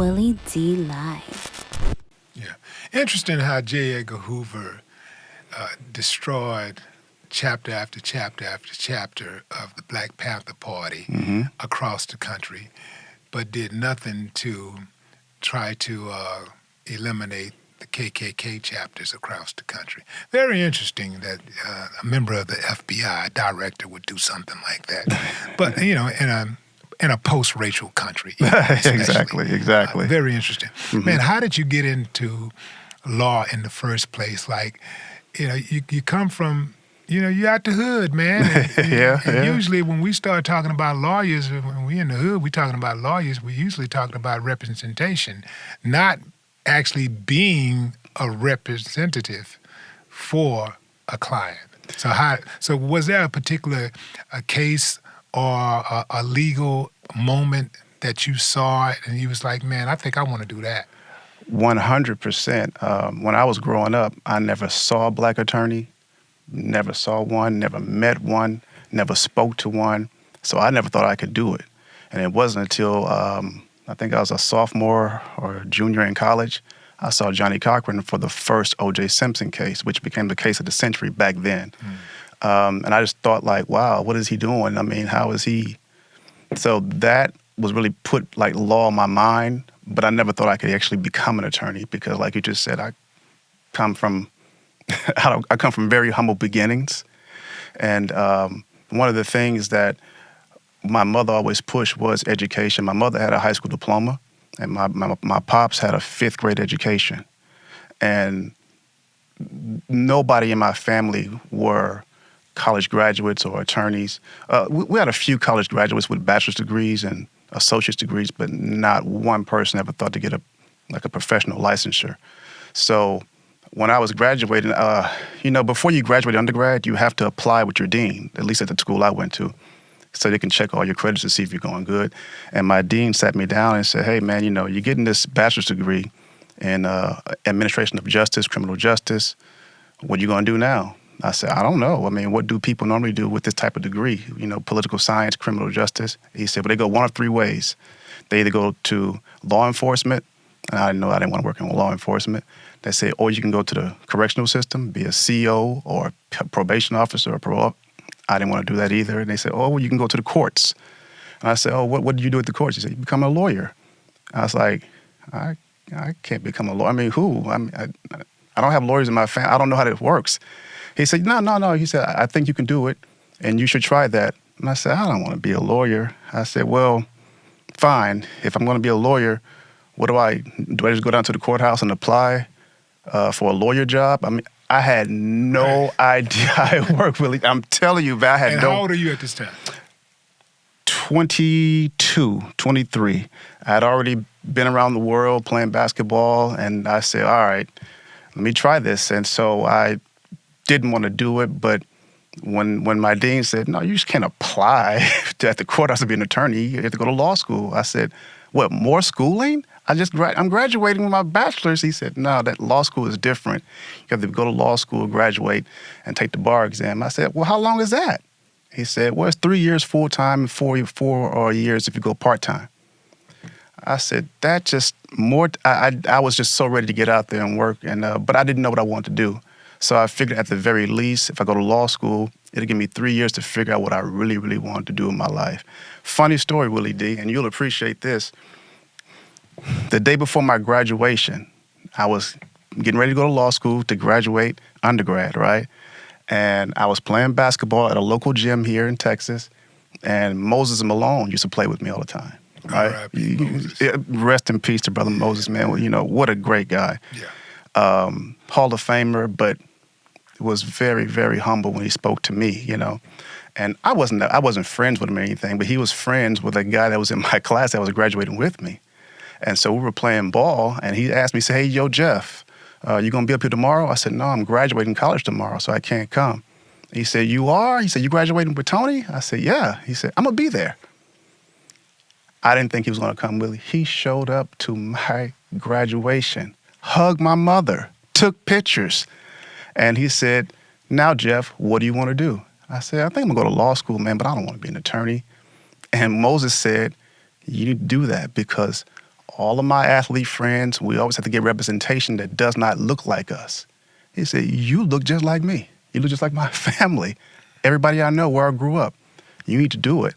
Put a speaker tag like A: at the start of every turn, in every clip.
A: Willie D. Live.
B: Yeah. Interesting how J. Edgar Hoover destroyed chapter after chapter after chapter of the Black Panther Party across the country, but did nothing to try to eliminate the KKK chapters across the country. Very interesting that a member of the FBI director would do something like that. But, you know, in a post-racial country.
C: Exactly.
B: Very interesting. Man, how did you get into law in the first place? Like, you know, you come from, you know, you're out the hood, man. And usually when we start talking about lawyers, when we in the hood, we talking about lawyers, we usually talking about representation, not actually being a representative for a client. So was there a particular case or a legal moment that you saw and you was like, man, I think I want to do that?
C: 100%. When I was growing up, I never saw a black attorney, never saw one, never met one, never spoke to one. So I never thought I could do it. And it wasn't until I think I was a sophomore or junior in college, I saw Johnny Cochran for the first O.J. Simpson case, which became the case of the century back then. And I just thought, like, wow, what is he doing? I mean, how is he? So that was really put, like, law in my mind, but I never thought I could actually become an attorney because, like you just said, I come from very humble beginnings. And one of the things that my mother always pushed was education. My mother had a high school diploma, and my pops had a 5th grade education. And nobody in my family were college graduates or attorneys. We had a few college graduates with bachelor's degrees and associate's degrees, but not one person ever thought to get a professional licensure. So when I was graduating, you know, before you graduate undergrad, you have to apply with your dean, at least at the school I went to, so they can check all your credits to see if you're going good. And my dean sat me down and said, hey, man, you know, you're getting this bachelor's degree in administration of justice, criminal justice. What are you going to do now? I said, I don't know. I mean, what do people normally do with this type of degree? You know, political science, criminal justice. He said, well, they go one of 3 ways. They either go to law enforcement, and I didn't want to work in law enforcement. They say, or you can go to the correctional system, be a CO or a probation officer or parole. I didn't want to do that either. And they said, oh, well, you can go to the courts. And I said, oh, what do you do at the courts? He said, you become a lawyer. I was like, I can't become a lawyer. I mean, who? I don't have lawyers in my family. I don't know how that works. He said, no. He said, I think you can do it, and you should try that. And I said, I don't want to be a lawyer. I said, well, fine. If I'm going to be a lawyer, what do? I just go down to the courthouse and apply for a lawyer job? I mean, I had no idea how it worked, Willie. I'm telling you, man, I had
B: and how old are you at this time?
C: 22, 23. I had already been around the world playing basketball, and I said, all right, let me try this. And so I didn't want to do it, but when my dean said, no, you just can't apply at the courthouse to be an attorney. You have to go to law school. I said, what, more schooling? I'm graduating with my bachelor's. He said, no, that law school is different. You have to go to law school, graduate, and take the bar exam. I said, well, how long is that? He said, well, it's 3 years full-time and 4 years if you go part-time. I said, that just more, I was just so ready to get out there and work, and but I didn't know what I wanted to do. So I figured at the very least, if I go to law school, it'll give me 3 years to figure out what I really, really wanted to do in my life. Funny story, Willie D, and you'll appreciate this. The day before my graduation, I was getting ready to go to law school to graduate undergrad, right? And I was playing basketball at a local gym here in Texas, and Moses Malone used to play with me all the time. Right? Rest in peace to Brother Moses, man. You know, what a great guy.
B: Yeah.
C: Hall of Famer, but was very, very humble when he spoke to me, you know. And I wasn't friends with him or anything, but he was friends with a guy that was in my class that was graduating with me. And so we were playing ball, and he asked me, say, hey, yo, Geoff, you going to be up here tomorrow? I said, no, I'm graduating college tomorrow, so I can't come. He said, you are? He said, you graduating with Tony? I said, yeah. He said, I'm going to be there. I didn't think he was going to come, Willie. He showed up to my graduation, hugged my mother, took pictures. And he said, now, Geoff, what do you want to do? I said, I think I'm going to go to law school, man, but I don't want to be an attorney. And Moses said, you need to do that because all of my athlete friends, we always have to get representation that does not look like us. He said, you look just like me. You look just like my family. Everybody I know where I grew up. You need to do it.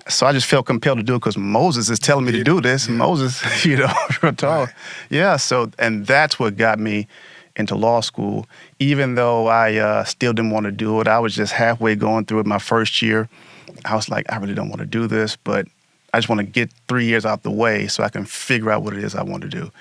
C: So I just felt compelled to do it because Moses is telling me to do this. Moses, real tall.
B: Right.
C: Yeah, and that's what got me into law school. Even though I still didn't want to do it, I was just halfway going through it my first year. I was like, I really don't want to do this, but I just want to get 3 years out the way so I can figure out what it is I want to do.